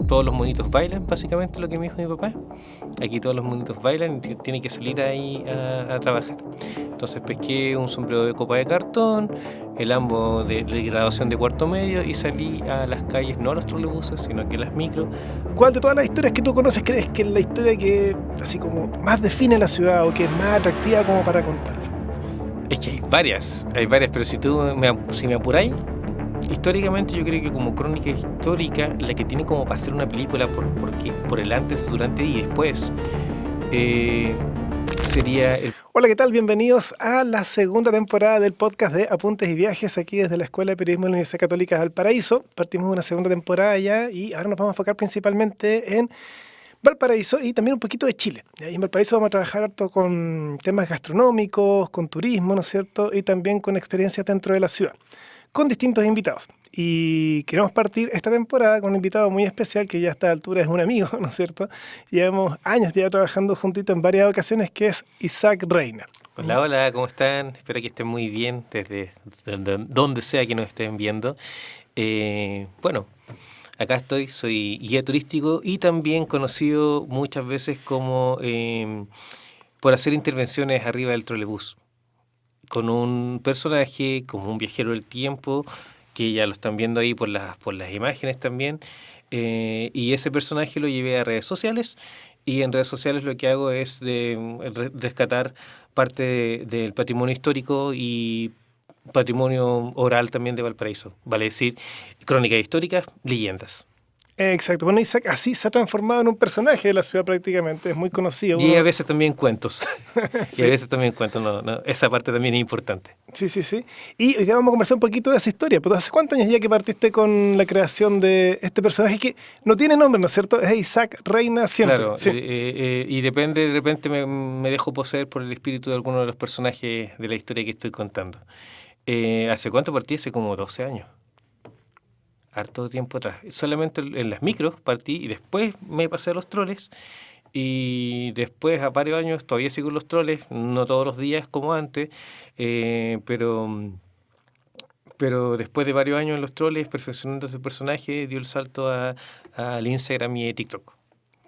todos los monitos bailan, básicamente lo que me dijo mi papá. Aquí todos los monitos bailan y tiene que salir ahí a trabajar. Entonces pesqué un sombrero de copa de cartón, el ambo de graduación de cuarto medio y salí a las calles, no a los trolebuses, sino que a las micros. ¿Cuál de todas las historias que tú conoces crees que es la historia que así como más define la ciudad o que es más atractiva como para contar? Es que hay varias, pero si me apuráis, históricamente yo creo que como crónica histórica, la que tiene como para hacer una película por el antes, durante y después, sería el... Hola, ¿qué tal? Bienvenidos a la segunda temporada del podcast de Apuntes y Viajes aquí desde la Escuela de Periodismo de la Universidad Católica de Valparaíso. Partimos una segunda temporada ya y ahora nos vamos a enfocar principalmente en Valparaíso y también un poquito de Chile. Y en Valparaíso vamos a trabajar harto con temas gastronómicos, con turismo, ¿no es cierto? Y también con experiencias dentro de la ciudad, con distintos invitados. Y queremos partir esta temporada con un invitado muy especial que ya a esta altura es un amigo, ¿no es cierto? Llevamos años ya trabajando juntito en varias ocasiones, que es Isaac Reina. Hola, ¿cómo están? Espero que estén muy bien desde donde sea que nos estén viendo. Bueno, acá estoy, soy guía turístico y también conocido muchas veces como por hacer intervenciones arriba del trolebús, con un personaje como un viajero del tiempo, que ya lo están viendo ahí por las imágenes también, y ese personaje lo llevé a redes sociales, y en redes sociales lo que hago es rescatar parte del patrimonio histórico y patrimonio oral también de Valparaíso, vale decir, crónicas históricas, leyendas. Exacto. Bueno, Isaac así se ha transformado en un personaje de la ciudad prácticamente, es muy conocido. Y a veces también cuentos. Y a Sí, veces también cuentos, no, esa parte también es importante. sí, sí, sí. Y hoy día vamos a conversar un poquito de esa historia. Pero ¿hace cuántos años ya que partiste con la creación de este personaje que no tiene nombre, ¿no es cierto? Es Isaac Reina siempre. Claro, Sí. y depende, de repente me dejo poseer por el espíritu de alguno de los personajes de la historia que estoy contando. ¿Hace cuánto partí? Hace como 12 años. Harto tiempo atrás. Solamente en las micros partí y después me pasé a los troles. Y después, a varios años, todavía sigo en los troles, no todos los días como antes, pero después de varios años en los troles, perfeccionando ese personaje, dio el salto al Instagram y a TikTok.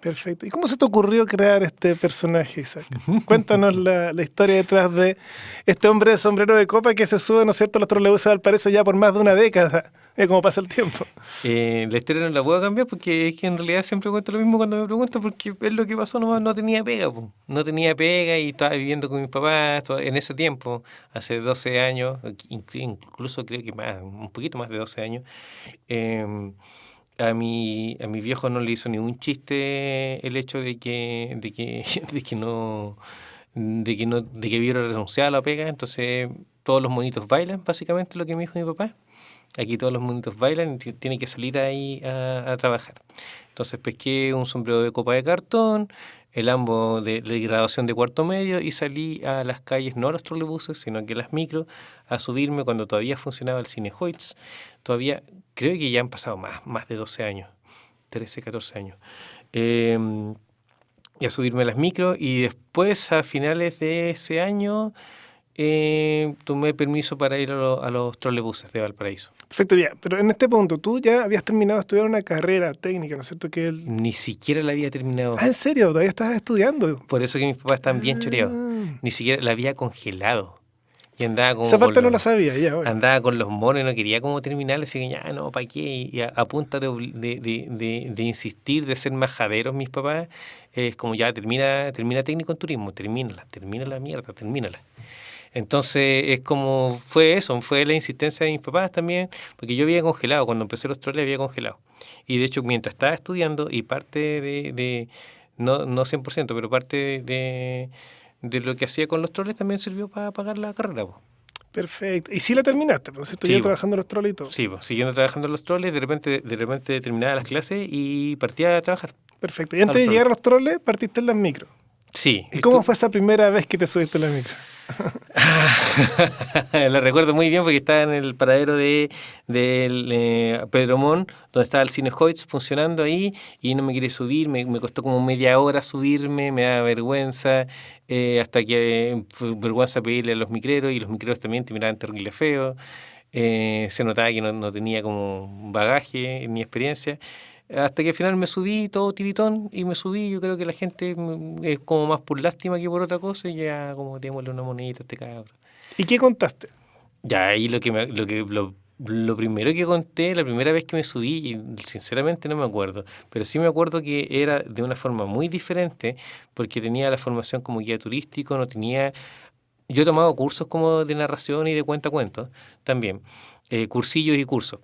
Perfecto. ¿Y cómo se te ocurrió crear este personaje, Isaac? Cuéntanos la historia detrás de este hombre de sombrero de copa que se sube, ¿no es cierto?, a los trolebuses de Valparaíso ya por más de una década. Es como pasa el tiempo. La historia no la puedo cambiar porque es que en realidad siempre cuento lo mismo cuando me preguntan porque es lo que pasó, no tenía pega, po. No tenía pega y estaba viviendo con mis papás en ese tiempo, hace 12 años, incluso creo que más, un poquito más de 12 años. Eh, a mi viejo no le hizo ningún chiste el hecho de que no, de que hubiera renunciado a la pega, entonces todos los monitos bailan, básicamente lo que me dijo mi papá. Aquí todos los monitos bailan y tiene que salir ahí a trabajar. Entonces pesqué un sombrero de copa de cartón, el ambo de graduación de cuarto medio y salí a las calles, no a los trolebuses, sino que a las micros, a subirme cuando todavía funcionaba el Cine Hoyts. Todavía, creo que ya han pasado más de 12 años, 13, 14 años. Eh, y a subirme a las micros y después a finales de ese año tomé permiso para ir a los trolebuses de Valparaíso. Perfecto, ya. Pero en este punto, tú ya habías terminado de estudiar una carrera técnica, ¿no es cierto? Ni siquiera la había terminado. Ah, ¿en serio? ¿Todavía estás estudiando? Por eso que mis papás están bien choreados. Ah, Ni siquiera la había congelado. Y andaba esa como parte no la sabía, ya, bueno. andaba con los monos y no quería como terminar. Así que ya, no, ¿para qué? Y a punta de insistir, de ser majaderos mis papás, es como ya, termina técnico en turismo, termina la mierda, termínala. Entonces es como, fue la insistencia de mis papás también, porque yo había congelado, cuando empecé los troles había congelado. Y de hecho mientras estaba estudiando y parte no 100%, pero parte de lo que hacía con los troles también sirvió para pagar la carrera, po. Perfecto. Y sí la terminaste, ¿no es cierto? Ya Sí, po. trabajando en los troles y todo. Sí, pues, siguiendo trabajando en los troles, de repente terminaba las clases y partía a trabajar Perfecto. Y a antes los de troles. llegar a los troles, partiste en las micros. Sí, ¿Y cómo fue esa primera vez que te subiste en la micro? La recuerdo muy bien porque estaba en el paradero del Pedro Montt, donde estaba el Cine Hoyts funcionando ahí, y no me quería subir, me costó como media hora subirme, me daba vergüenza, hasta que fue vergüenza pedirle a los micreros, y los micreros también te miraban terrible feo. Se notaba que no tenía como bagaje ni experiencia. Hasta que al final me subí todo tiritón y me subí. Yo creo que la gente es como más por lástima que por otra cosa y ya como démosle una monedita a este cabro. ¿Y qué contaste? Ya ahí lo primero que conté, la primera vez que me subí, y sinceramente no me acuerdo, pero sí me acuerdo que era de una forma muy diferente porque tenía la formación como guía turístico, no tenía... Yo he tomado cursos como de narración y de cuentacuentos también, cursillos y cursos.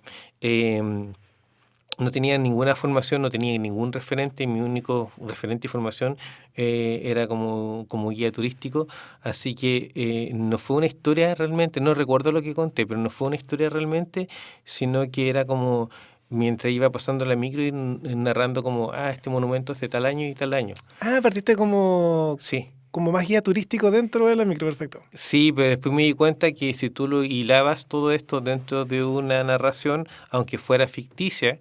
No tenía ninguna formación, no tenía ningún referente, mi único referente y formación era como guía turístico, así que no fue una historia realmente, no recuerdo lo que conté, pero no fue una historia realmente, sino que era como mientras iba pasando la micro y narrando como, este monumento es de tal año y tal año. Ah, partiste Sí. como más guía turístico dentro de la micro, perfecto. Sí, pero después me di cuenta que si tú lo hilabas todo esto dentro de una narración, aunque fuera ficticia,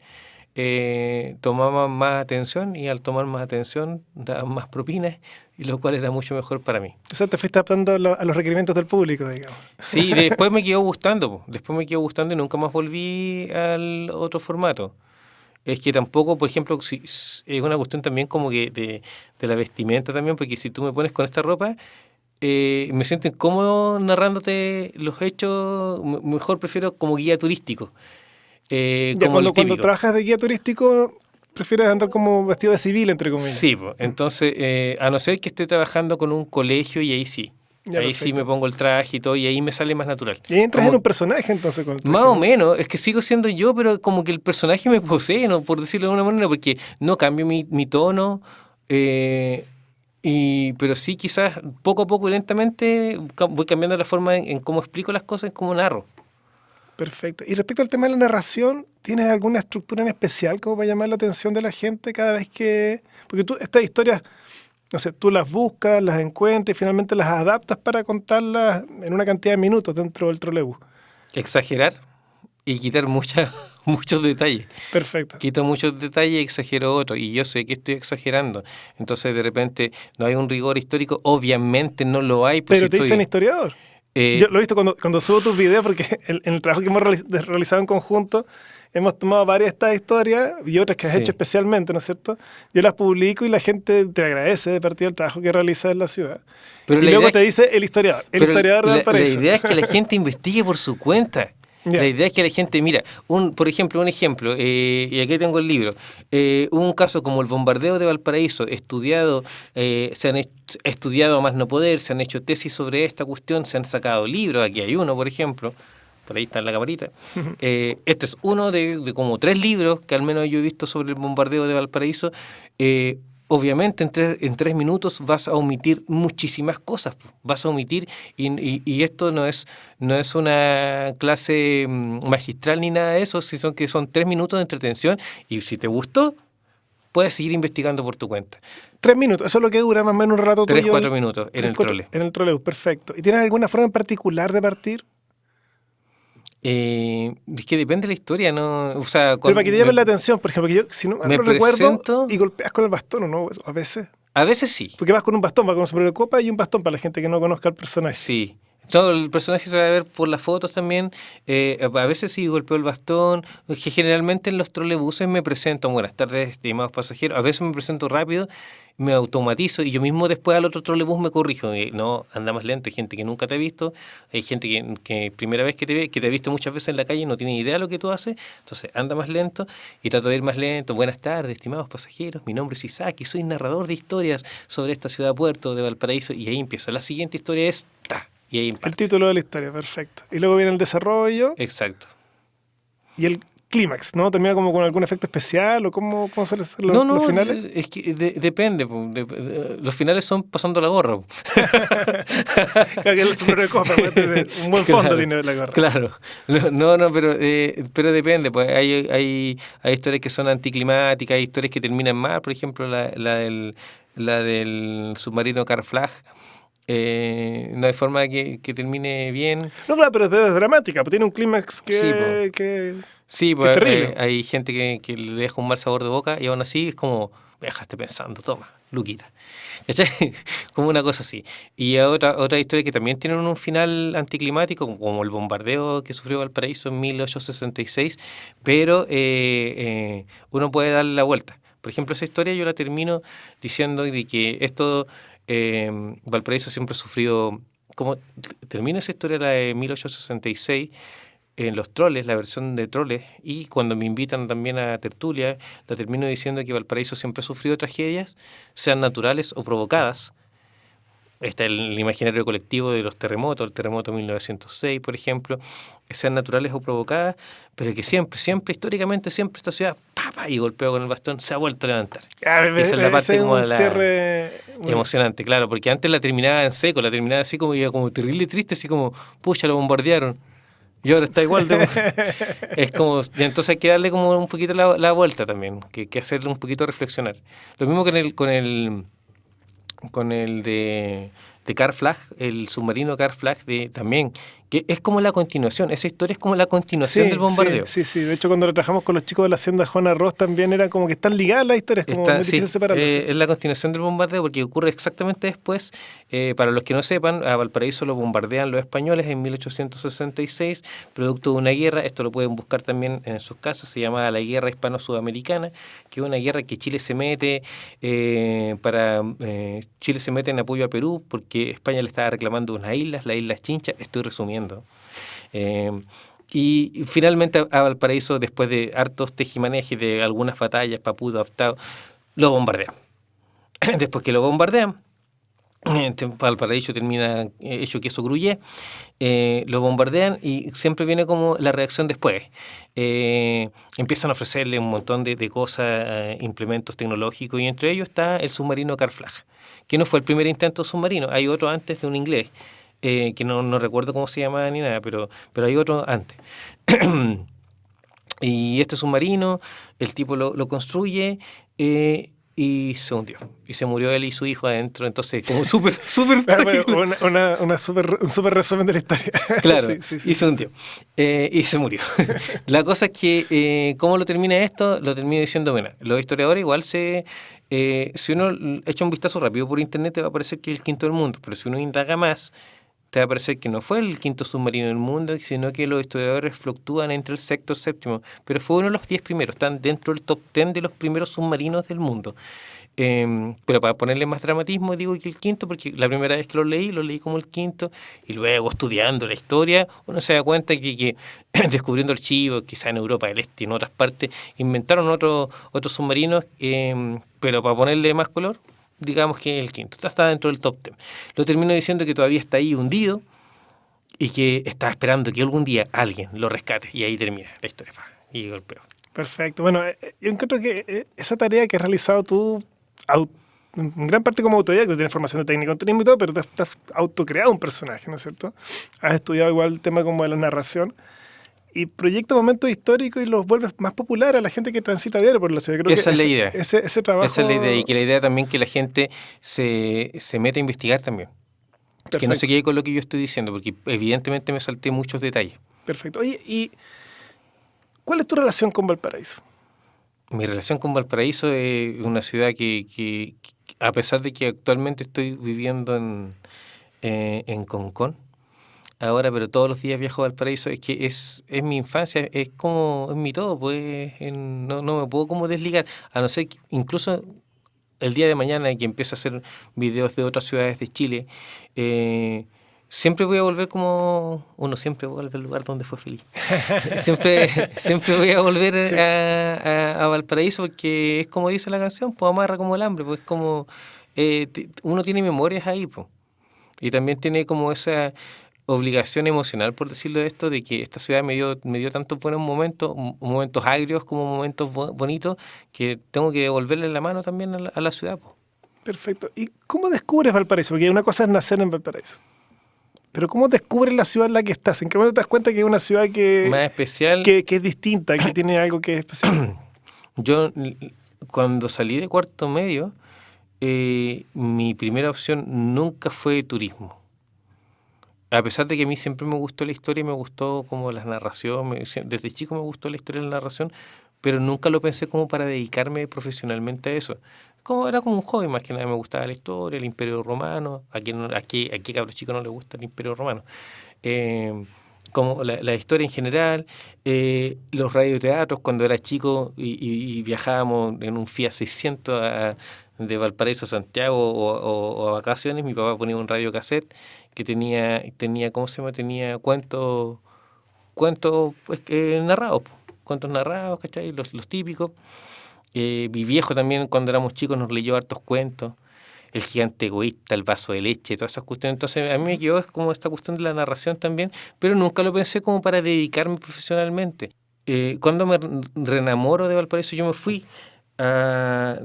tomaban más atención y al tomar más atención daban más propinas, y lo cual era mucho mejor para mí. O sea, te fuiste adaptando a los requerimientos del público, digamos. Sí, después me quedó gustando, po. Después me quedó gustando y nunca más volví al otro formato. Es que tampoco, por ejemplo, es una cuestión también como que de la vestimenta también, porque si tú me pones con esta ropa, me siento incómodo narrándote los hechos, mejor prefiero como guía turístico, Ya como el cuando típico. trabajas de guía turístico, prefieres andar como vestido de civil, entre comillas. Sí, pues, entonces, a no ser que esté trabajando con un colegio y ahí sí. Ya, Ahí sí me perfecto. pongo el traje y todo y ahí me sale más natural. Y ahí entras en Como, un personaje entonces con el más traje, o ¿no? menos, es que sigo siendo yo, pero como que el personaje me posee, ¿no? Por decirlo de alguna manera, porque no cambio mi tono, eh, pero sí quizás poco a poco y lentamente voy cambiando la forma en cómo explico las cosas, en cómo narro. Perfecto. Y respecto al tema de la narración, ¿tienes alguna estructura en especial como para llamar la atención de la gente cada vez que... Porque tú, estas historias, no sé, tú las buscas, las encuentras y finalmente las adaptas para contarlas en una cantidad de minutos dentro del trolebús. Exagerar y quitar muchos detalles. Perfecto. Quito muchos detalles y exagero otros, y yo sé que estoy exagerando. Entonces, de repente, no hay un rigor histórico. Obviamente no lo hay, pues si Pero te dicen estoy... historiador. eh, Yo lo he visto cuando subo tus videos, porque en el trabajo que hemos realizado en conjunto, hemos tomado varias de estas historias y otras que has hecho sí, especialmente, ¿no es cierto? Yo las publico y la gente te agradece de partida el trabajo que realizas en la ciudad. pero Y la idea luego es te dice el Pero historiador de la Valparaíso. idea es que la gente investigue por su cuenta. La Ya. idea es que la gente, mira, por ejemplo, y aquí tengo el libro, un caso como el bombardeo de Valparaíso, estudiado a más no poder, se han hecho tesis sobre esta cuestión, se han sacado libros, aquí hay uno, por ejemplo, por ahí está en la camarita. Este es uno de como 3 libros que al menos yo he visto sobre el bombardeo de Valparaíso. Obviamente en 3 minutos vas a omitir muchísimas cosas, po. Vas a omitir y esto no es una clase magistral ni nada de eso, sino que son 3 minutos de entretención y si te gustó, puedes seguir investigando por tu cuenta. 3 minutos, eso es lo que dura más o menos un rato Tres, tuyo. 4 minutos en el trole. En el trolebús, perfecto. ¿Y tienes alguna forma en particular de partir? Es que depende de la historia, ¿no? O sea, Pero para que te llame la atención, por ejemplo, que yo, si no mal me no recuerdo, presento, y golpeas con el bastón, ¿o no? A veces. a veces sí. Porque vas con un bastón, vas con un sombrero de copa y un bastón para la gente que no conozca al personaje. Sí. Todo el personaje se va a ver por las fotos también. A veces sí golpeo el bastón. Que generalmente en los trolebuses me presento, buenas tardes, estimados pasajeros. A veces me presento rápido, me automatizo y yo mismo después al otro trolebús me corrijo. No, anda más lento. Hay gente que nunca te ha visto. Hay gente que primera vez que te ve, que te ha visto muchas veces en la calle, no tiene idea de lo que tú haces. Entonces anda más lento y trato de ir más lento. Buenas tardes, estimados pasajeros. Mi nombre es Isaac y soy narrador de historias sobre esta ciudad puerto de Valparaíso. Y ahí empiezo. La siguiente historia es... ¡ta! Y ahí El impacta. título de la historia, perfecto. Y luego viene el desarrollo Exacto. y el clímax, ¿no? ¿Termina como con algún efecto especial o cómo suelen ser No, los no, finales? es que depende. Po, los finales son pasando la gorra. Po. Claro que el sombrero de copa, pues, tiene un buen fondo Claro, tiene la gorra. claro. No, pero depende. Pues hay historias que son anticlimáticas, hay historias que terminan mal. Por ejemplo, la del submarino Carl Flagg. No hay forma que termine bien. No, claro, pero es dramática, pues tiene un clímax Sí, po. que Sí, es pues terrible. hay gente que le deja un mal sabor de boca y aún así es como, me dejaste pensando, toma, Luquita. ¿Cachai? Como una cosa así. Y otra historia que también tienen un final anticlimático, como el bombardeo que sufrió Valparaíso en 1866, pero uno puede darle la vuelta. Por ejemplo, esa historia yo la termino diciendo de que Valparaíso siempre ha sufrido, como termina esa historia la de 1866, en Los Troles, la versión de Troles, y cuando me invitan también a tertulia, la termino diciendo que Valparaíso siempre ha sufrido tragedias, sean naturales o provocadas. Está el imaginario colectivo de los terremotos, el terremoto de 1906, por ejemplo, que sean naturales o provocadas, pero que siempre, históricamente, siempre esta ciudad, ¡papa! Y golpeado con el bastón, se ha vuelto a levantar. Y esa es la Ese parte es como un de la cierre. emocionante, claro, porque antes la terminaba en seco, la terminaba así como, iba como terrible triste, así como, pucha, lo bombardearon. Y ahora está igual de... Es como, y entonces hay que darle como un poquito la vuelta también, que hacerle un poquito reflexionar. Lo mismo con el de Car Flag, el submarino Car Flag también, que es como la continuación, esa historia es como la continuación del Sí, sí, bombardeo. sí, sí. De hecho, cuando lo trabajamos con los chicos de la Hacienda Juana Ross también era como que están ligadas las historias, como muy difícil Sí, separarlas. Sí. es la continuación del bombardeo porque ocurre exactamente después. Para los que no sepan, a Valparaíso lo bombardean los españoles en 1866, producto de una guerra. Esto lo pueden buscar también en sus casas. Se llama la Guerra Hispano-Sudamericana, que es una guerra que Chile se mete Chile se mete en apoyo a Perú porque España le estaba reclamando unas islas, las Islas Chincha. Estoy resumiendo. Eh, y finalmente a Valparaíso, después de hartos tejimanejes, de algunas batallas, Papudo, Aftao, lo bombardean. Después que lo bombardean, Valparaíso termina hecho queso gruyere, lo bombardean y siempre viene como la reacción después. Empiezan a ofrecerle un montón de cosas, implementos tecnológicos, y entre ellos está el submarino Car Flag, que no fue el primer intento submarino, hay otro antes de un inglés, que no recuerdo cómo se llamaba ni nada, pero hay otro antes. Y este submarino, el tipo lo construye y se hundió. Y se murió él y su hijo adentro. Entonces, como súper trágico. Un super resumen de la historia. Claro, Sí, sí, sí, y se sí. hundió. Y se murió. La cosa es que, ¿cómo lo termina esto? Lo termina diciendo, bueno, los historiadores igual si uno echa un vistazo rápido por internet, te va a parecer que es el quinto del mundo. Pero si uno indaga más, te va a parecer que no fue el quinto submarino del mundo, sino que los historiadores fluctúan entre el sexto y el séptimo. Pero fue uno de los 10 primeros, están dentro del top 10 de los primeros submarinos del mundo. Pero para ponerle más dramatismo digo que el quinto, porque la primera vez que lo leí como el quinto, y luego estudiando la historia, uno se da cuenta que descubriendo archivos, quizá en Europa del Este y en otras partes, inventaron otros submarinos, pero para ponerle más color, digamos que el quinto, está dentro del top 10. Lo termino diciendo que todavía está ahí hundido y que está esperando que algún día alguien lo rescate, y ahí termina la historia, y golpeo. Perfecto. Bueno, yo encuentro que esa tarea que has realizado tú, en gran parte como autodidacta, tienes formación de técnico en turismo y todo, pero te has autocreado un personaje, ¿no es cierto? Has estudiado igual el tema como de la narración y proyecta momentos históricos y los vuelves más populares a la gente que transita diario por la ciudad. Creo Esa que es la idea. ese trabajo... Esa es la idea, y que la idea también que la gente se meta a investigar también. Que no Perfecto, se quede con lo que yo estoy diciendo, porque evidentemente me salté muchos detalles. perfecto. Oye, ¿y cuál es tu relación con Valparaíso? Mi relación con Valparaíso es una ciudad que a pesar de que actualmente estoy viviendo en Concón, ahora, pero todos los días viajo a Valparaíso, es que es mi infancia, es mi todo, pues no me puedo como desligar, a no ser que incluso el día de mañana que empiece a hacer videos de otras ciudades de Chile, siempre voy a volver como uno siempre vuelve al lugar donde fue feliz. Siempre voy a volver Sí. a Valparaíso, porque es como dice la canción, pues amarra como el hambre, pues como uno tiene memorias ahí, pues. Y también tiene como esa obligación emocional, por decirlo de esto, de que esta ciudad me dio tantos buenos momentos, momentos agrios como momentos bonitos, que tengo que devolverle la mano también a la ciudad, pues. Perfecto. ¿Y cómo descubres Valparaíso? Porque una cosa es nacer en Valparaíso. Pero ¿cómo descubres la ciudad en la que estás? ¿En qué momento te das cuenta que es una ciudad Más especial, que es distinta, que tiene algo que es especial? yo cuando salí de cuarto medio, mi primera opción nunca fue turismo. A pesar de que a mí siempre me gustó la historia y me gustó como la narración, desde chico me gustó la historia y la narración, pero nunca lo pensé como para dedicarme profesionalmente a eso. Era como un hobby, más que nada me gustaba la historia, el Imperio Romano, a qué cabros chicos no le gusta el Imperio Romano. Eh, como la historia en general, los radioteatros cuando era chico y viajábamos en un Fiat 600 de Valparaíso a Santiago o a vacaciones, mi papá ponía un radiocassette que tenía ¿cómo se llama? Tenía cuentos pues, narrados, po, cuentos narrados, ¿cachai? Los típicos. Mi viejo también cuando éramos chicos nos leyó hartos cuentos. El gigante egoísta, el vaso de leche, todas esas cuestiones. Entonces a mí me quedó es como esta cuestión de la narración también, pero nunca lo pensé como para dedicarme profesionalmente. Cuando me reenamoro de Valparaíso, yo me fui a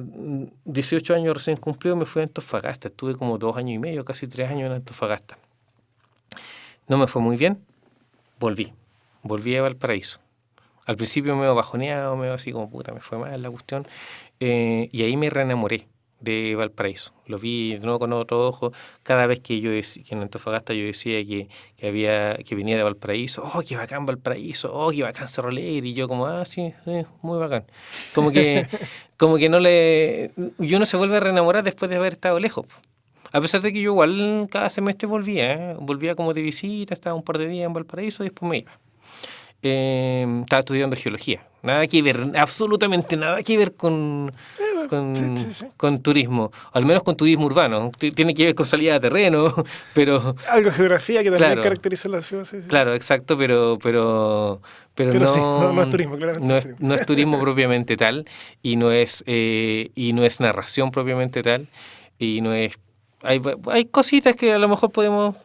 18 años recién cumplido, me fui a Antofagasta. Estuve como 2 años y medio, casi 3 años en Antofagasta. No me fue muy bien, volví a Valparaíso. Al principio me bajoneado, medio así como puta, me fue mal la cuestión. Y ahí me reenamoré de Valparaíso. Lo vi de nuevo con otro ojo. Cada vez que yo decía, que en Antofagasta yo decía que venía de Valparaíso, oh, qué bacán Valparaíso, oh, qué bacán Cerro Alegre. Y yo como, sí, muy bacán. Como que, como que y uno se vuelve a reenamorar después de haber estado lejos. A pesar de que yo igual cada semestre volvía como de visita, estaba un par de días en Valparaíso y después me iba. Estaba estudiando geología. Nada que ver, absolutamente nada que ver con turismo, al menos con turismo urbano. Tiene que ver con salida de terreno, pero... Algo de geografía que también Claro, caracteriza la ciudad. Sí. claro, exacto, pero Pero sí, no, no es turismo, claramente. no es turismo propiamente tal, y no es narración propiamente tal, y no es... Hay cositas que a lo mejor podemos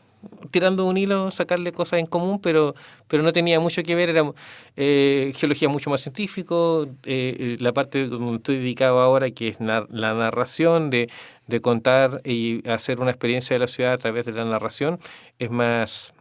tirando un hilo, sacarle cosas en común, pero no tenía mucho que ver, era geología mucho más científico, la parte donde estoy dedicado ahora, que es la narración, de contar y hacer una experiencia de la ciudad a través de la narración, es más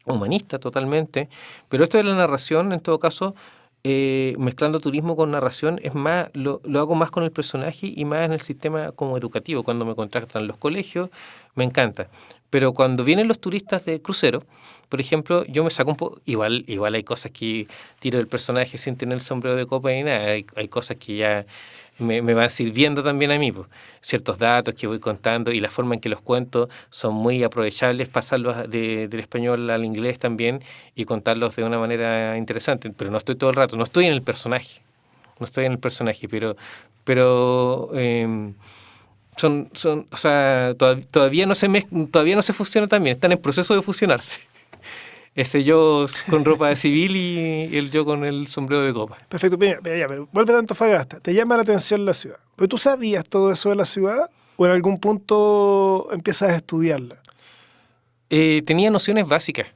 humanista totalmente, pero esto de la narración, en todo caso, mezclando turismo con narración, es más, lo hago más con el personaje y más en el sistema como educativo. Cuando me contratan los colegios, me encanta. Pero cuando vienen los turistas de crucero, por ejemplo, yo me saco un poco, igual hay cosas que tiro del personaje sin tener el sombrero de copa ni nada, hay cosas que ya me van sirviendo también a mí, pues. Ciertos datos que voy contando y la forma en que los cuento son muy aprovechables, pasarlos del español al inglés también y contarlos de una manera interesante, pero no estoy todo el rato, no estoy en el personaje, pero o sea, todavía no se fusiona también, están en proceso de fusionarse. Ese yo con ropa de civil y el yo con el sombrero de copa. Perfecto, mira, pero vuelve a Antofagasta. Te llama la atención la ciudad. ¿Pero tú sabías todo eso de la ciudad o en algún punto empiezas a estudiarla? Tenía nociones básicas.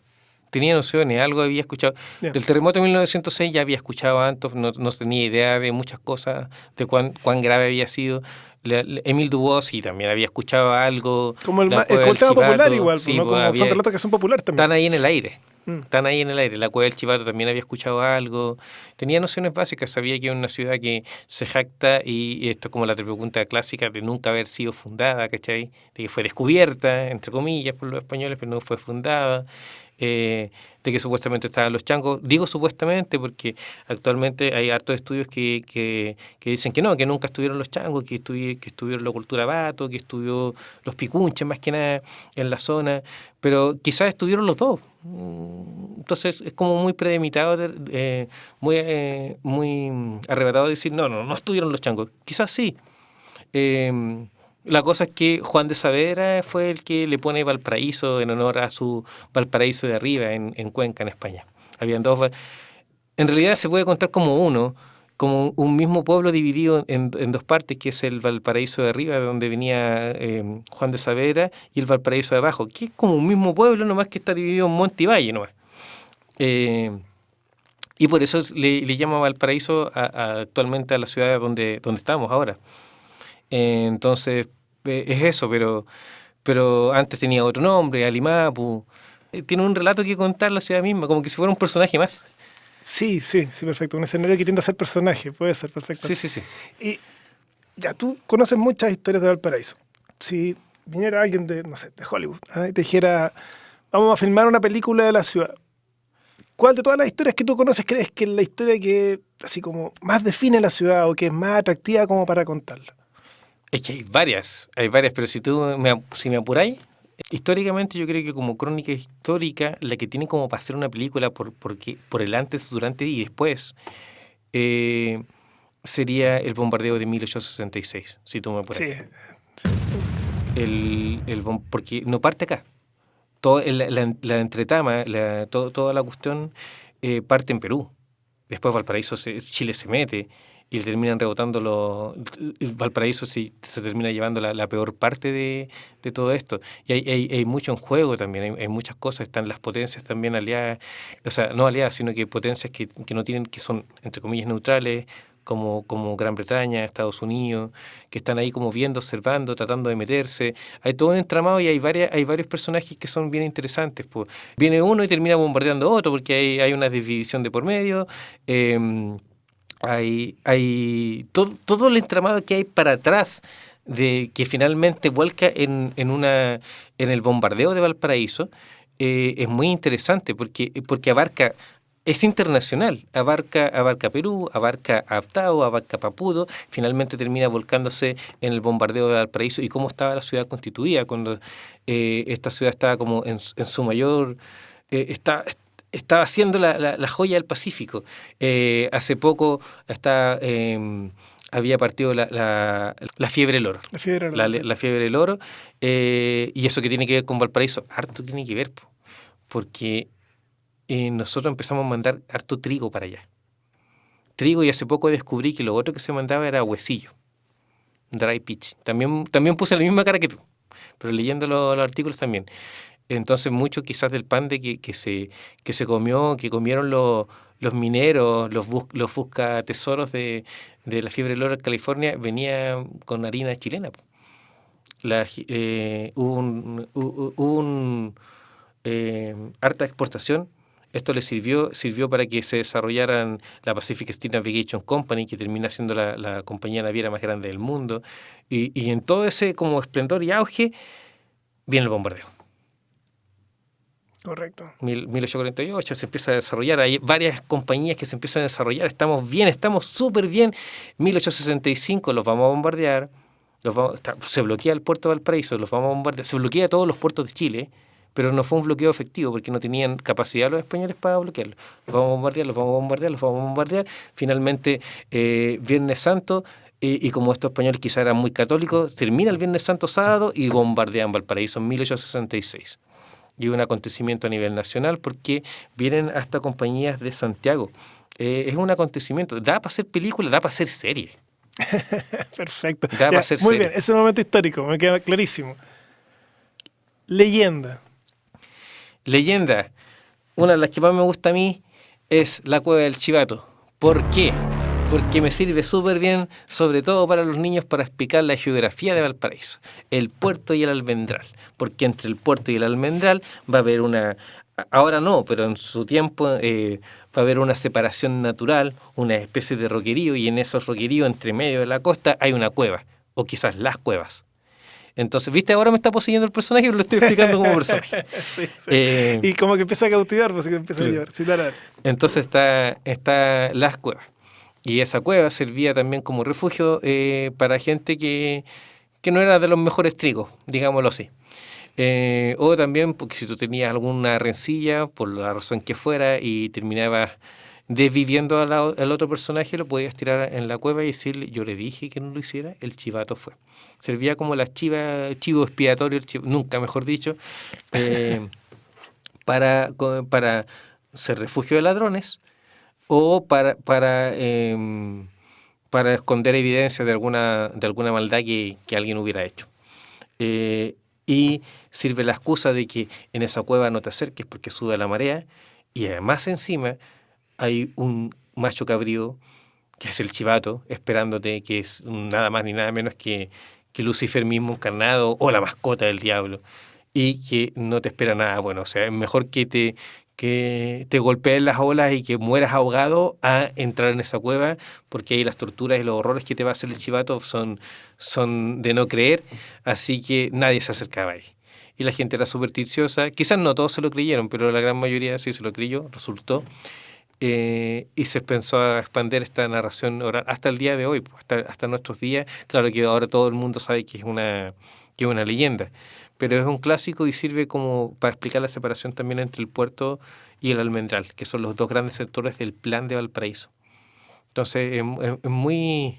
Algo había escuchado. Bien. Del terremoto de 1906 ya había escuchado antes, no tenía idea de muchas cosas, de cuán grave había sido. Émile Dubois sí, también había escuchado algo. Como el Cueva del tema popular Chivato, igual, sí, ¿no? pues, Como son relatos que son populares también. Están ahí en el aire. Mm. Están ahí en el aire. La Cueva del Chivato también había escuchado algo. Tenía nociones básicas. Sabía que es una ciudad que se jacta, y esto es como la pregunta clásica, de nunca haber sido fundada, ¿cachai? De que fue descubierta, entre comillas, por los españoles, pero no fue fundada. De que supuestamente estaban los changos. Digo supuestamente porque actualmente hay hartos estudios que dicen que no, que nunca estuvieron los changos, que estuvieron la cultura Bato, que estuvo los picunches más que nada en la zona, pero quizás estuvieron los dos. Entonces es como muy premeditado, muy arrebatado decir no estuvieron los changos. Quizás sí. La cosa es que Juan de Saavedra fue el que le pone Valparaíso en honor a su Valparaíso de arriba en Cuenca, en España. Habían dos. En realidad se puede contar como como un mismo pueblo dividido en dos partes, que es el Valparaíso de arriba, de donde venía Juan de Saavedra, y el Valparaíso de abajo, que es como un mismo pueblo, nomás que está dividido en monte y valle, nomás. Y por eso le llama Valparaíso actualmente a la ciudad donde estamos ahora. Entonces, es eso, pero antes tenía otro nombre, Alimapu. Tiene un relato que contar la ciudad misma, como que si fuera un personaje más. Sí, perfecto. Un escenario que tiende a ser personaje, puede ser perfecto. Sí. Y ya tú conoces muchas historias de Valparaíso. Si viniera alguien de, no sé, de Hollywood, y te dijera, vamos a filmar una película de la ciudad, ¿cuál de todas las historias que tú conoces crees que es la historia que así como más define la ciudad o que es más atractiva como para contarla? Es que hay varias, pero si me apuráis, históricamente yo creo que como crónica histórica, la que tiene como para hacer una película por el antes, durante y después, eh, sería el bombardeo de 1866, si tú me apuras. Sí, sí. Porque no parte acá. La entretama, toda la cuestión parte en Perú. Después Valparaíso, Chile se mete y terminan rebotando Valparaíso se termina llevando la peor parte de todo esto. Y hay mucho en juego también, hay muchas cosas, están las potencias también aliadas, o sea, no aliadas, sino que potencias que no tienen, que son, entre comillas, neutrales, como Gran Bretaña, Estados Unidos, que están ahí como viendo, observando, tratando de meterse. Hay todo un entramado y hay varios personajes que son bien interesantes. Pues. Viene uno y termina bombardeando a otro porque hay una división de por medio. Hay todo el entramado que hay para atrás de que finalmente vuelca en el bombardeo de Valparaíso. Es muy interesante porque es internacional, abarca Perú, abarca Abtao, abarca Papudo, finalmente termina volcándose en el bombardeo de Valparaíso y cómo estaba la ciudad constituida cuando esta ciudad estaba como en su mayor... estaba siendo la joya del Pacífico. Hace poco había partido la fiebre del oro. La fiebre del oro. La fiebre del oro. Y eso que tiene que ver con Valparaíso, harto tiene que ver, porque nosotros empezamos a mandar harto trigo para allá. Trigo, y hace poco descubrí que lo otro que se mandaba era huesillo, dry pitch. También puse la misma cara que tú, pero leyendo los artículos también. Entonces mucho quizás del pan que se comió, que comieron los mineros, los busca tesoros de la fiebre del oro en California, venía con harina chilena. Hubo harta exportación. Esto le sirvió para que se desarrollaran la Pacific Steam Navigation Company, que termina siendo la compañía naviera más grande del mundo. Y en todo ese como esplendor y auge viene el bombardeo. Correcto. 1848 se empieza a desarrollar, hay varias compañías que se empiezan a desarrollar, estamos súper bien. 1865 los vamos a bombardear, se bloquea el puerto de Valparaíso, los vamos a bombardear, se bloquea todos los puertos de Chile, pero no fue un bloqueo efectivo porque no tenían capacidad los españoles para bloquearlo. Los vamos a bombardear, los vamos a bombardear, los vamos a bombardear. Finalmente, Viernes Santo, y como estos españoles quizás eran muy católicos, termina el Viernes Santo sábado y bombardean Valparaíso en 1866. Y un acontecimiento a nivel nacional porque vienen hasta compañías de Santiago. Es un acontecimiento, da para hacer película, da para hacer serie. Perfecto. Da para hacer muy serie. bien, ese momento histórico, me queda clarísimo. Leyenda. Una de las que más me gusta a mí es la Cueva del Chivato. ¿Por qué? Porque me sirve súper bien, sobre todo para los niños, para explicar la geografía de Valparaíso, el puerto y el almendral. Porque entre el puerto y el almendral va a haber ahora no, pero en su tiempo va a haber una separación natural, una especie de roquerío, y en esos roqueríos, entre medio de la costa, hay una cueva, o quizás las cuevas. Entonces, ¿viste? Ahora me está poseyendo el personaje, pero lo estoy explicando como personaje. Sí. Y como que empieza a cautivar, pues que empieza a llevar. Citar. Entonces está las cuevas. Y esa cueva servía también como refugio para gente que no era de los mejores trigos, digámoslo así. O también porque si tú tenías alguna rencilla, por la razón que fuera, y terminabas desviviendo al otro personaje, lo podías tirar en la cueva y decirle, yo le dije que no lo hiciera, el chivato fue. Servía como chivo expiatorio, nunca mejor dicho, para ser refugio de ladrones o para esconder evidencia de alguna maldad que alguien hubiera hecho. Y sirve la excusa de que en esa cueva no te acerques porque sube la marea, y además encima hay un macho cabrío que es el chivato esperándote, que es nada más ni nada menos que Lucifer mismo encarnado o la mascota del diablo, y que no te espera nada bueno. O sea, es mejor que que te golpeen las olas y que mueras ahogado a entrar en esa cueva, porque ahí las torturas y los horrores que te va a hacer el chivato son de no creer, así que nadie se acercaba ahí. Y la gente era supersticiosa, quizás no todos se lo creyeron, pero la gran mayoría sí se lo creyó, resultó. Y se empezó a expandir esta narración oral hasta el día de hoy, pues, hasta nuestros días. Claro que ahora todo el mundo sabe que es una leyenda, pero es un clásico y sirve como para explicar la separación también entre el puerto y el almendral, que son los dos grandes sectores del plan de Valparaíso. Entonces es muy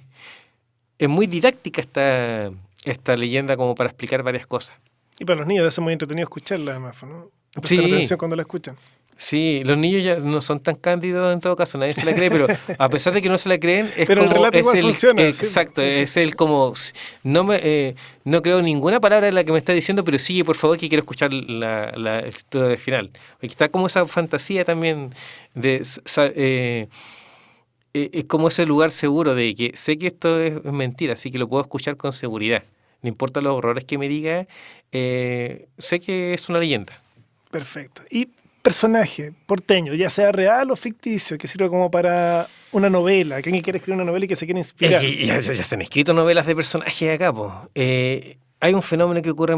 didáctica esta leyenda como para explicar varias cosas. Y para los niños debe ser muy entretenido escucharla, además, ¿no? Sí. Prestar atención cuando la escuchan. Sí, los niños ya no son tan cándidos en todo caso, nadie se la cree, pero a pesar de que no se la creen, es pero como... el relato igual funciona. Exacto, Sí. es el como... no creo ninguna palabra de la que me está diciendo, pero sigue, por favor, que quiero escuchar la historia del final. Aquí está como esa fantasía también de... es como ese lugar seguro de que sé que esto es mentira, así que lo puedo escuchar con seguridad. No importa los horrores que me diga, sé que es una leyenda. Perfecto. Y personaje porteño, ya sea real o ficticio, que sirva como para una novela, que alguien quiere escribir una novela y que se quiere inspirar. Ya se han escrito novelas de personajes acá, po. Hay un fenómeno que ocurre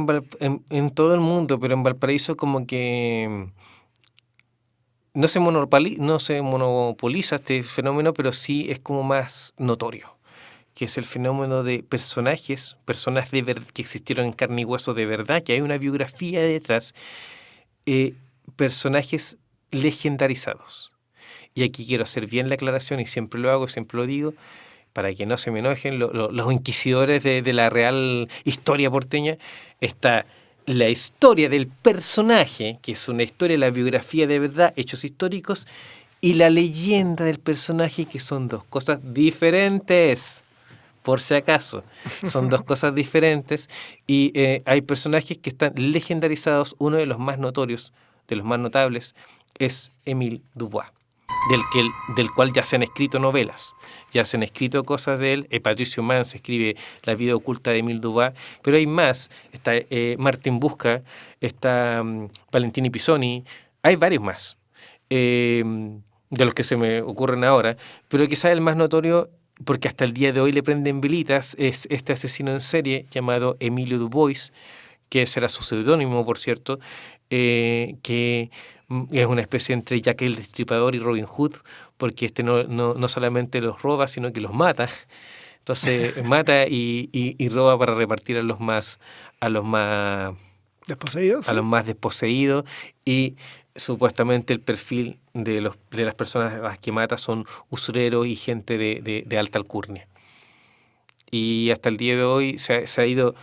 en todo el mundo, pero en Valparaíso como que no se monopoliza este fenómeno, pero sí es como más notorio, que es el fenómeno de personas que existieron en carne y hueso de verdad, que hay una biografía detrás, personajes legendarizados. Y aquí quiero hacer bien la aclaración, y siempre lo hago, siempre lo digo, para que no se me enojen los inquisidores de la real historia porteña. Está la historia del personaje, que es una historia, la biografía de verdad, hechos históricos, y la leyenda del personaje, que son dos cosas diferentes. Por si acaso, son dos cosas diferentes, y hay personajes que están legendarizados. Uno de los más notorios, de los más notables, es Émile Dubois, del cual ya se han escrito novelas, ya se han escrito cosas de él. Patricio Mans escribe La vida oculta de Émile Dubois, pero hay más. Está Martín Busca, está Valentini Pisoni, hay varios más, de los que se me ocurren ahora, pero quizás el más notorio, porque hasta el día de hoy le prenden velitas, es este asesino en serie llamado Emilio Dubois, que será su seudónimo, por cierto, que es una especie entre Jack el Destripador y Robin Hood, porque no solamente los roba, sino que los mata. Entonces mata y roba para repartir a los más ¿Desposeídos? A los más desposeídos, y supuestamente el perfil de las personas a las que mata son usureros y gente de alta alcurnia. Y hasta el día de hoy se ha ido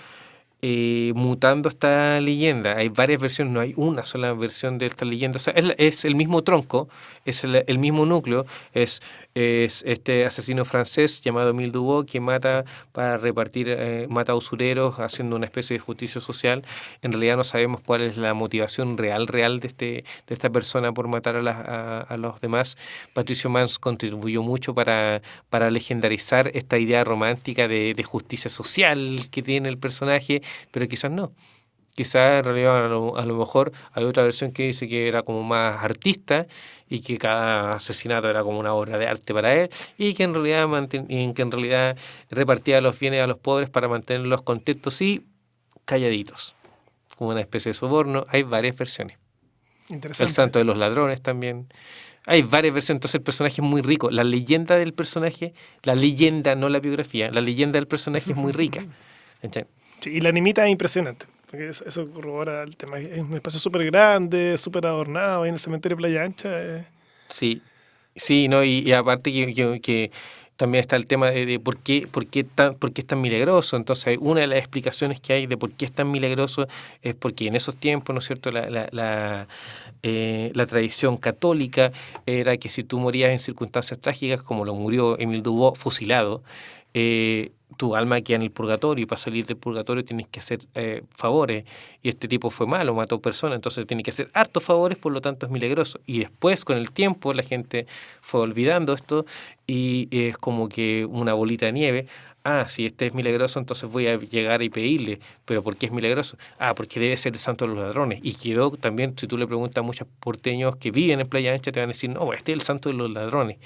mutando esta leyenda. Hay varias versiones, no hay una sola versión de esta leyenda. O sea, es el mismo tronco, es el mismo núcleo, es este asesino francés llamado Émile Dubois que mata para repartir, mata a usureros haciendo una especie de justicia social. En realidad no sabemos cuál es la motivación real de esta persona por matar a los demás. Patricio Mans contribuyó mucho para legendarizar esta idea romántica de justicia social que tiene el personaje, pero quizás no. Quizás en realidad a lo mejor hay otra versión que dice que era como más artista y que cada asesinato era como una obra de arte para él, y que en realidad repartía los bienes a los pobres para mantenerlos contentos y calladitos, como una especie de soborno. Hay varias versiones. Interesante. El santo de los ladrones también. Hay varias versiones. Entonces el personaje es muy rico. La leyenda del personaje, la leyenda, no la biografía, la leyenda del personaje es muy rica. ¿Entiendes? Sí, y la animita es impresionante, porque eso corrobora el tema. Es un espacio súper grande, súper adornado, ahí en el cementerio de Playa Ancha. Sí, no, y aparte que también está el tema de por qué es tan milagroso. Entonces, una de las explicaciones que hay de por qué es tan milagroso es porque en esos tiempos, ¿no es cierto?, la tradición católica era que si tú morías en circunstancias trágicas, como lo murió Émile Dubois fusilado, tu alma queda en el purgatorio, y para salir del purgatorio tienes que hacer favores, y este tipo fue malo, mató personas, entonces tiene que hacer hartos favores, por lo tanto es milagroso. Y después, con el tiempo, la gente fue olvidando esto, y es como que una bolita de nieve, si este es milagroso, entonces voy a llegar y pedirle. ¿Pero por qué es milagroso? Porque debe ser el santo de los ladrones. Y quedó también, si tú le preguntas a muchos porteños que viven en Playa Ancha, te van a decir, no, este es el santo de los ladrones.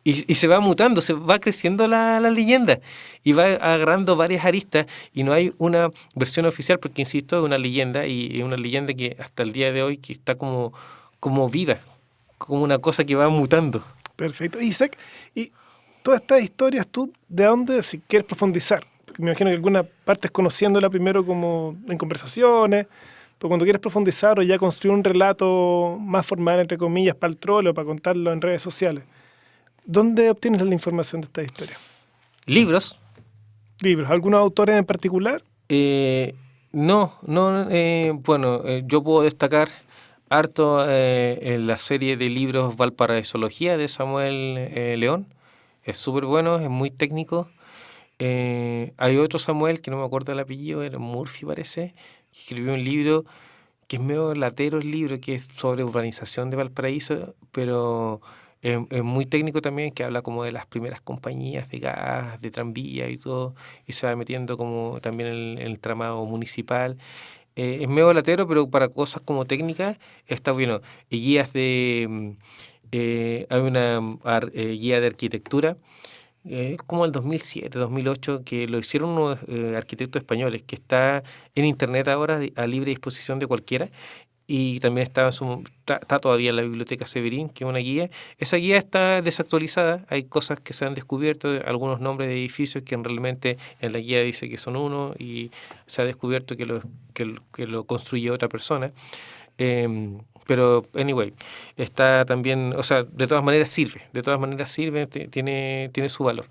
Y se va mutando, se va creciendo la leyenda y va agarrando varias aristas y no hay una versión oficial porque, insisto, es una leyenda y una leyenda que hasta el día de hoy que está como viva, como una cosa que va mutando. Perfecto. Isaac, y todas estas historias, ¿tú de dónde, si quieres profundizar? Porque me imagino que alguna parte es conociéndola primero como en conversaciones, pero cuando quieres profundizar o ya construir un relato más formal, entre comillas, para el troll o para contarlo en redes sociales, ¿dónde obtienes la información de estas historias? Libros. ¿Libros? ¿Algunos autores en particular? No, bueno, yo puedo destacar harto en la serie de libros Valparaisología de Samuel León. Es súper bueno, es muy técnico. Hay otro Samuel, que no me acuerdo el apellido, era Murphy parece, que escribió un libro que es medio latero el libro, que es sobre urbanización de Valparaíso, pero es muy técnico también, que habla como de las primeras compañías de gas, de tranvía y todo, y se va metiendo como también en el tramado municipal. Es medio latero, pero para cosas como técnicas está bueno. Y guías hay una guía de arquitectura, como el 2007, 2008, que lo hicieron unos arquitectos españoles, que está en internet ahora a libre disposición de cualquiera. Y también está todavía en la Biblioteca Severín, que es una guía. Esa guía está desactualizada, hay cosas que se han descubierto, algunos nombres de edificios que realmente en la guía dice que son uno y se ha descubierto que lo construye otra persona. Pero, anyway, está también, o sea, de todas maneras sirve, tiene su valor.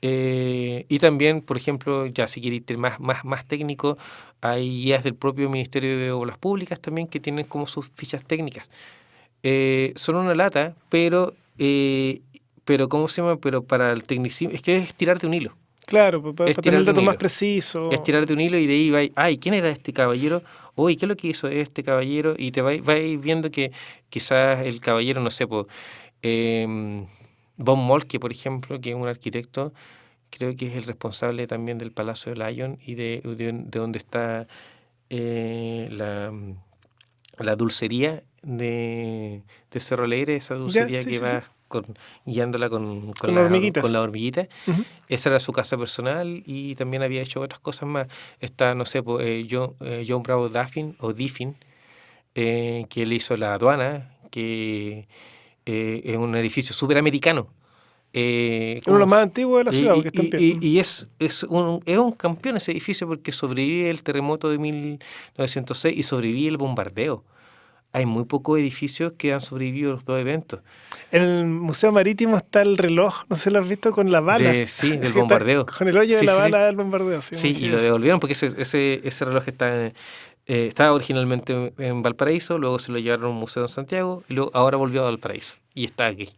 Y también, por ejemplo, ya si queréis ir más técnico, hay guías del propio Ministerio de Obras Públicas también que tienen como sus fichas técnicas. Son una lata, pero ¿cómo se llama? Pero para el tecnicismo, es que es tirarte un hilo. Claro, para Es tener el tirarte un dato más hilo. preciso. Es tirarte un hilo y de ahí va, ¿quién era este caballero? Oye, ¿qué es lo que hizo este caballero? Y te vais viendo que quizás el caballero, no sé, Von Moltke, por ejemplo, que es un arquitecto, creo que es el responsable también del Palacio de Lyon y de donde está la dulcería de Cerro Alegre, esa Ya, dulcería sí, que sí, sí. va guiándola con Con hormiguitas. la hormiguita. Ujú. Esa era su casa personal y también había hecho otras cosas más. Está, no sé, John Bravo Diffin, que él hizo la aduana, que es un edificio súper americano. Uno de los más antiguos de la ciudad, porque está en pie. Y es un campeón ese edificio porque sobrevive el terremoto de 1906 y sobrevive el bombardeo. Hay muy pocos edificios que han sobrevivido los dos eventos. En el Museo Marítimo está el reloj, no sé si lo has visto, con la bala. Sí, del Que está bombardeo. con el hoyo de Sí, la sí, sí. bala del bombardeo. Sí, Sí, y lo devolvieron porque ese reloj estaba originalmente en Valparaíso, luego se lo llevaron a un museo en Santiago y luego ahora volvió a Valparaíso y está aquí.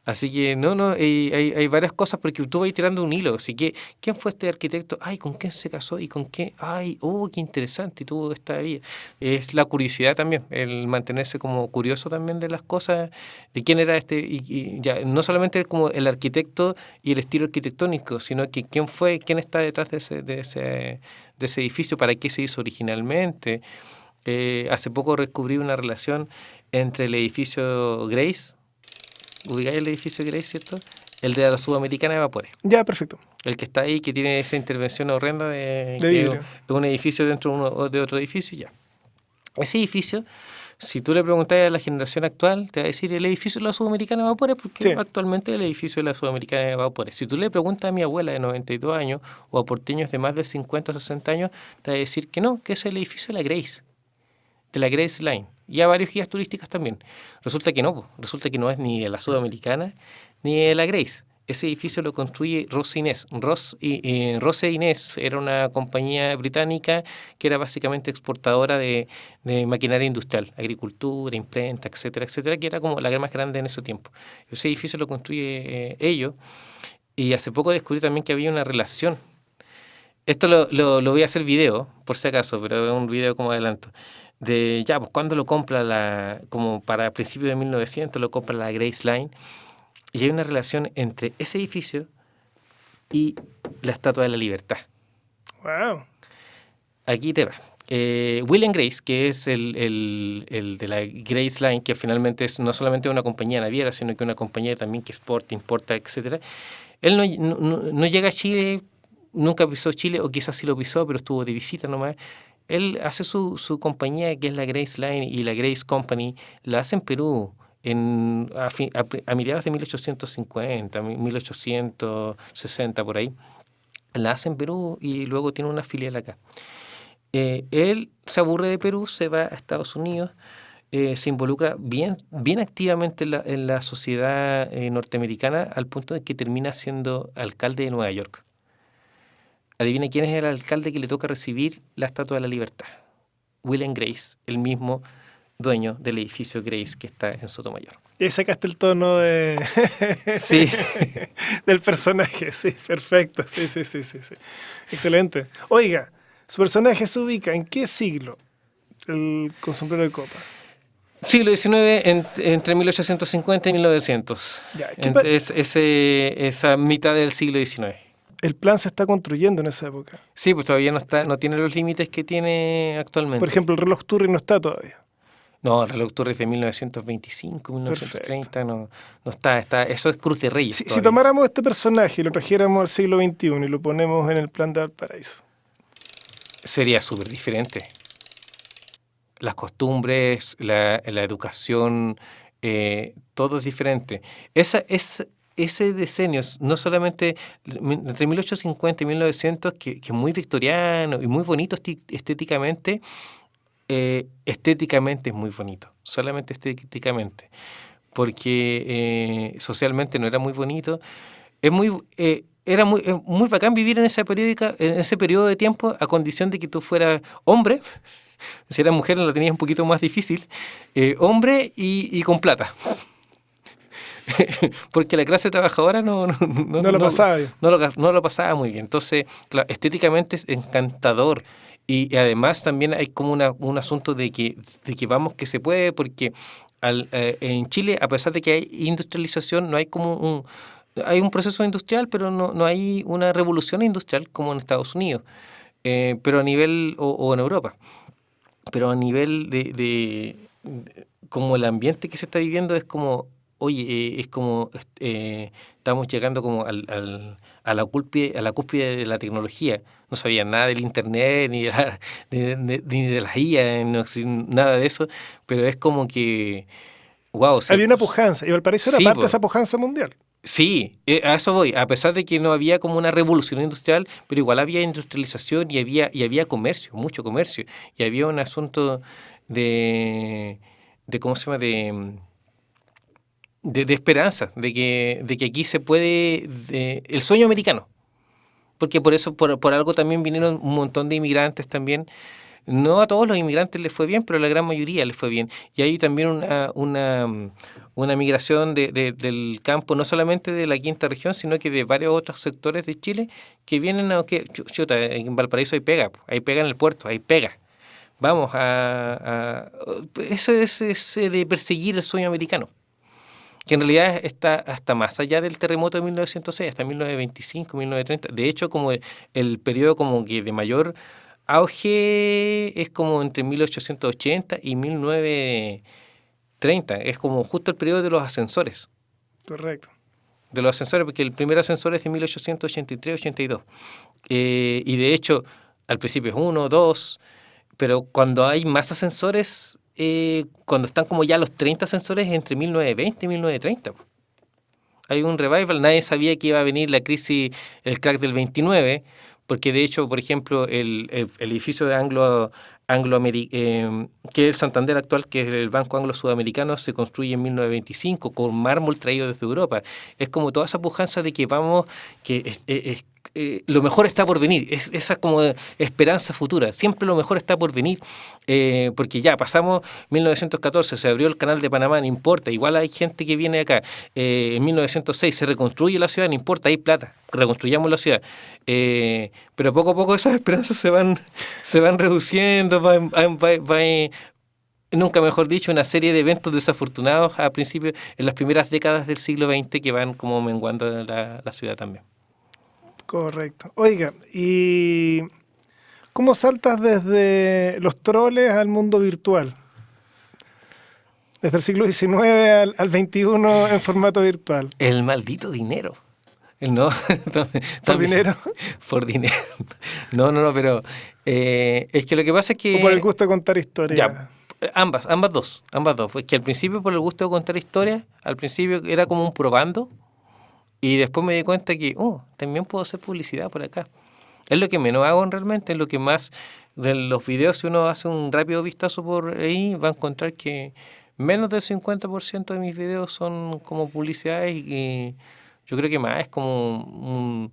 Así que no, hay varias cosas porque tú vas tirando un hilo. Así que, ¿quién fue este arquitecto? Ay, ¿con quién se casó? ¿Y con qué? Ay, qué interesante y tuvo esta vida. Es la curiosidad también, el mantenerse como curioso también de las cosas, de quién era este, y ya, no solamente como el arquitecto y el estilo arquitectónico, sino que quién está detrás de ese edificio, para qué se hizo originalmente. Hace poco descubrí una relación entre el edificio Grace. ¿Ubicáis el edificio Grace, cierto? El de la Sudamericana de Vapores. Ya, perfecto. El que está ahí, que tiene esa intervención horrenda de De que vidrio. es un edificio dentro de otro edificio, ya. Ese edificio, si tú le preguntas a la generación actual, te va a decir el edificio de la Sudamericana de Vapores, porque Sí. actualmente es el edificio de la Sudamericana de Vapores. Si tú le preguntas a mi abuela de 92 años o a porteños de más de 50 o 60 años, te va a decir que no, que es el edificio de la Grace. De la Grace Line, y a varios guías turísticos también. Resulta que no es ni de la Sudamericana ni de la Grace. Ese edificio lo construye Ross Inés. Ross Inés era una compañía británica que era básicamente exportadora de maquinaria industrial, agricultura, imprenta, etcétera, etcétera, que era como la más grande en ese tiempo. Ese edificio lo construye ellos, y hace poco descubrí también que había una relación. Esto lo voy a hacer video, por si acaso, pero es un video como adelanto. Pues cuando lo compra como para principios de 1900, lo compra la Grace Line, y hay una relación entre ese edificio y la Estatua de la Libertad. Wow. Aquí te va. Will and Grace, que es el de la Grace Line, que finalmente es no solamente una compañía naviera, sino que una compañía también que exporta, importa, etcétera. Él no llega a Chile, nunca pisó Chile, o quizás sí lo pisó, pero estuvo de visita nomás. Él hace su compañía, que es la Grace Line y la Grace Company, la hace en Perú a mediados de 1850, 1860, por ahí. La hace en Perú y luego tiene una filial acá. Él se aburre de Perú, se va a Estados Unidos, se involucra bien activamente en la sociedad norteamericana, al punto de que termina siendo alcalde de Nueva York. Adivina quién es el alcalde que le toca recibir la Estatua de la Libertad. Will and Grace, el mismo dueño del edificio Grace que está en Sotomayor. Y ahí sacaste el tono Sí. del personaje, sí, perfecto, sí. Excelente. Oiga, su personaje se ubica ¿en qué siglo? Con sombrero de copa. Siglo XIX, entre 1850 y 1900. Ya, Esa mitad del siglo XIX. El plan se está construyendo en esa época. Sí, pues todavía no tiene los límites que tiene actualmente. Por ejemplo, el reloj Turri no está todavía. No, el reloj Turri es de 1925, 1930, no está. Eso es Cruz de Reyes. Si tomáramos este personaje y lo trajéramos al siglo XXI y lo ponemos en el plan de Valparaíso, sería súper diferente. Las costumbres, la educación, todo es diferente. Ese decenio, no solamente entre 1850 y 1900, que es muy victoriano y muy bonito estéticamente, estéticamente es muy bonito, solamente estéticamente, porque socialmente no era muy bonito. Era muy bacán vivir en ese periodo de tiempo, a condición de que tú fueras hombre. Si eras mujer lo tenías un poquito más difícil, hombre y con plata. Porque la clase trabajadora no lo pasaba bien. No lo pasaba muy bien. Entonces, claro, estéticamente es encantador. Y además también hay como un asunto de que vamos que se puede, porque en Chile, a pesar de que hay industrialización, no hay como hay un proceso industrial, pero no hay una revolución industrial como en Estados Unidos, pero a nivel, o en Europa. Pero a nivel de como el ambiente que se está viviendo es como, oye, es como estamos llegando como a la cúspide de la tecnología. No sabía nada del internet, ni de las IA, nada de eso, pero es como que, wow. Había una pujanza, y Valparaíso era parte de esa pujanza mundial. Sí, a eso voy. A pesar de que no había como una revolución industrial, pero igual había industrialización y había comercio, mucho comercio. Y había un asunto de ¿cómo se llama? De esperanza, de que aquí se puede, el sueño americano. Porque por algo también vinieron un montón de inmigrantes también. No a todos los inmigrantes les fue bien, pero a la gran mayoría les fue bien. Y hay también una migración del campo, no solamente de la quinta región, sino que de varios otros sectores de Chile que vienen a... Chuta, en Valparaíso hay pega en el puerto, hay pega. Vamos eso es de perseguir el sueño americano, que en realidad está hasta más allá del terremoto de 1906, hasta 1925, 1930. De hecho, como el periodo como que de mayor auge es como entre 1880 y 1930. Es como justo el periodo de los ascensores. Correcto. De los ascensores, porque el primer ascensor es de 1883-82. Y de hecho, al principio es 1, 2, pero cuando hay más ascensores, cuando están como ya los 30 ascensores, entre 1920 y 1930. Hay un revival, nadie sabía que iba a venir la crisis, el crack del 29, porque de hecho, por ejemplo, el edificio de que es el Santander actual, que es el Banco Anglo-Sudamericano, se construye en 1925 con mármol traído desde Europa. Es como toda esa pujanza de que vamos, que lo mejor está por venir, esa como esperanza futura, siempre lo mejor está por venir, porque ya pasamos 1914, se abrió el canal de Panamá, no importa, igual hay gente que viene acá, en 1906 se reconstruye la ciudad, no importa, hay plata, reconstruyamos la ciudad, pero poco a poco esas esperanzas se van reduciendo, nunca mejor dicho, una serie de eventos desafortunados en las primeras décadas del siglo XX que van como menguando la ciudad también. Correcto. Oiga, ¿y cómo saltas desde los troles al mundo virtual? Desde el siglo XIX al XXI en formato virtual. El maldito dinero. No, ¿Por también- dinero? Por dinero. No, pero es que lo que pasa es que... ¿O por el gusto de contar historias? Ya, ambas dos. Pues que al principio por el gusto de contar historias, al principio era como un probando y después me di cuenta que, también puedo hacer publicidad por acá. Es lo que menos hago realmente, es lo que más de los videos, si uno hace un rápido vistazo por ahí, va a encontrar que menos del 50% de mis videos son como publicidades y yo creo que más es como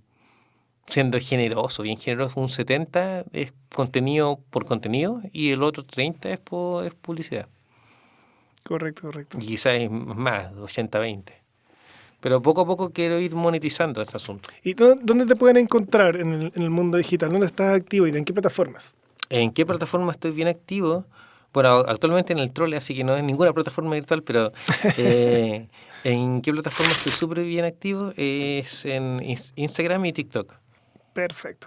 siendo generoso, bien generoso, un 70 es contenido por contenido y el otro 30 es publicidad. Correcto, correcto. Y quizás es más, 80-20. Pero poco a poco quiero ir monetizando este asunto. ¿Y dónde te pueden encontrar en el mundo digital? ¿Dónde estás activo y en qué plataformas? ¿En qué plataforma estoy bien activo? Bueno, actualmente en el Troll, así que no es ninguna plataforma virtual, pero ¿en qué plataforma estoy súper bien activo? Es en Instagram y TikTok. Perfecto.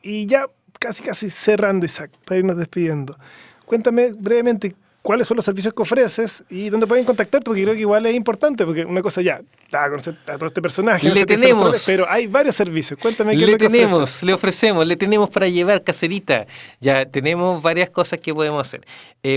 Y ya casi cerrando, Isaac, para irnos despidiendo. Cuéntame brevemente cuáles son los servicios que ofreces y dónde pueden contactarte, porque creo que igual es importante, porque una cosa ya, da a conocer a todo este personaje, Le no sé qué tenemos. troles, pero hay varios servicios. Cuéntame qué es Le lo que tenemos, ofreces. le ofrecemos, le tenemos para llevar caserita. Ya tenemos varias cosas que podemos hacer.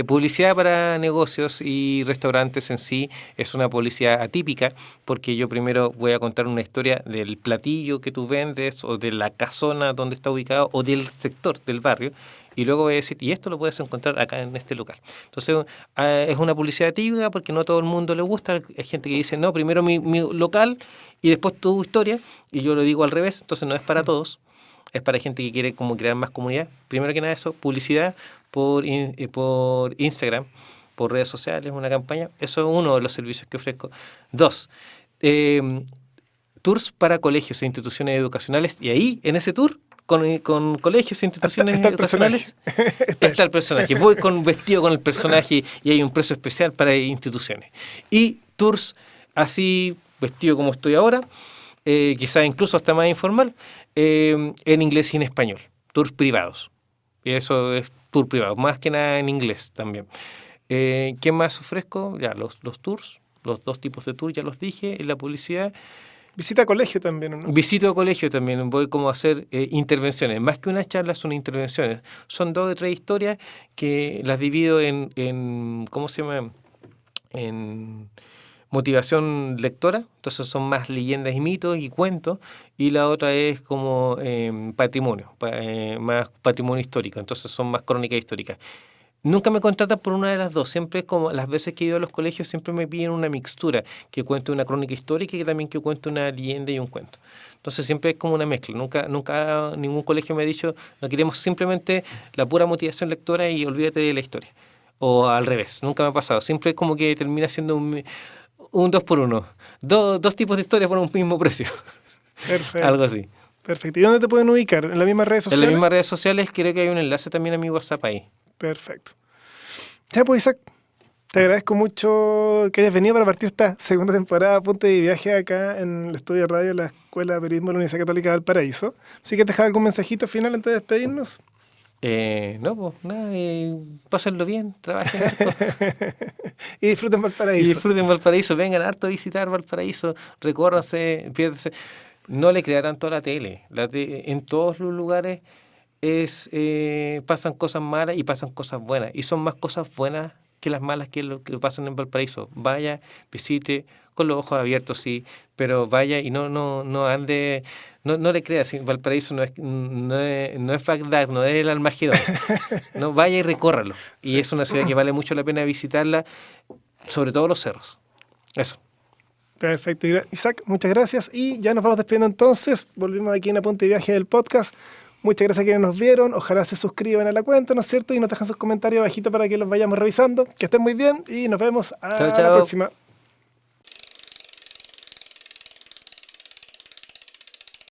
Publicidad para negocios y restaurantes en sí es una publicidad atípica porque yo primero voy a contar una historia del platillo que tú vendes o de la casona donde está ubicado o del sector, del barrio. Y luego voy a decir, y esto lo puedes encontrar acá en este local. Entonces, es una publicidad típica porque no a todo el mundo le gusta. Hay gente que dice, no, primero mi local y después tu historia. Y yo lo digo al revés, entonces no es para todos. Es para gente que quiere como crear más comunidad. Primero que nada eso, publicidad por Instagram, por redes sociales, una campaña. Eso es uno de los servicios que ofrezco. 2, tours para colegios e instituciones educacionales. Y ahí, en ese tour, con colegios e instituciones Está el educacionales, personaje. está el personaje. Voy vestido con el personaje y hay un precio especial para instituciones. Y tours así, vestido como estoy ahora, quizás incluso hasta más informal, en inglés y en español. Tours privados. Y eso es tour privado, más que nada en inglés también. ¿Qué más ofrezco? Ya, los tours, los dos tipos de tours ya los dije, en la publicidad. Visita colegio también, ¿o no? Visito colegio también, voy como a hacer intervenciones. Más que una charla son intervenciones. Son 2 o 3 historias que las divido en ¿cómo se llama? En motivación lectora. Entonces son más leyendas y mitos y cuentos. Y la otra es como patrimonio, más patrimonio histórico. Entonces son más crónicas históricas. Nunca me contratan por una de las dos. Siempre, como las veces que he ido a los colegios, siempre me piden una mixtura, que cuente una crónica histórica y que también que cuente una leyenda y un cuento. Entonces siempre es como una mezcla. Nunca ningún colegio me ha dicho, no queremos simplemente la pura motivación lectora y olvídate de la historia. O al revés, nunca me ha pasado. Siempre es como que termina siendo un 2 por 1. Dos tipos de historias por un mismo precio. Perfecto. Algo así. Perfecto. ¿Y dónde te pueden ubicar? ¿En las mismas redes En sociales? las mismas redes sociales creo que hay un enlace también a mi WhatsApp ahí. Perfecto. Ya pues, Isaac, te agradezco mucho que hayas venido para partir esta segunda temporada a Punto de Viaje acá en el estudio de radio de la Escuela de Periodismo de la Universidad Católica de Valparaíso. ¿Sí que te dejar algún mensajito final antes de despedirnos? No, pues nada, pásenlo bien, trabajen harto. Y disfruten Y Valparaíso. disfruten Valparaíso, vengan harto a visitar Valparaíso, recórranse, piérdense. No le crean tanto a la tele. En todos los lugares pasan cosas malas y pasan cosas buenas. Y son más cosas buenas que las malas que lo que pasan en Valparaíso. Vaya, visite con los ojos abiertos, sí, pero vaya y no ande, no le creas. Valparaíso no es Bagdad, no es el Almagedón. No, vaya y recórralo. Y es una ciudad que vale mucho la pena visitarla, sobre todo los cerros. Eso. Perfecto. Isaac, muchas gracias. Y ya nos vamos despidiendo entonces. Volvimos aquí en Apunte de Viaje del podcast. Muchas gracias a quienes nos vieron. Ojalá se suscriban a la cuenta, ¿no es cierto? Y nos dejan sus comentarios abajito para que los vayamos revisando. Que estén muy bien y nos vemos a Chao, la chao. próxima.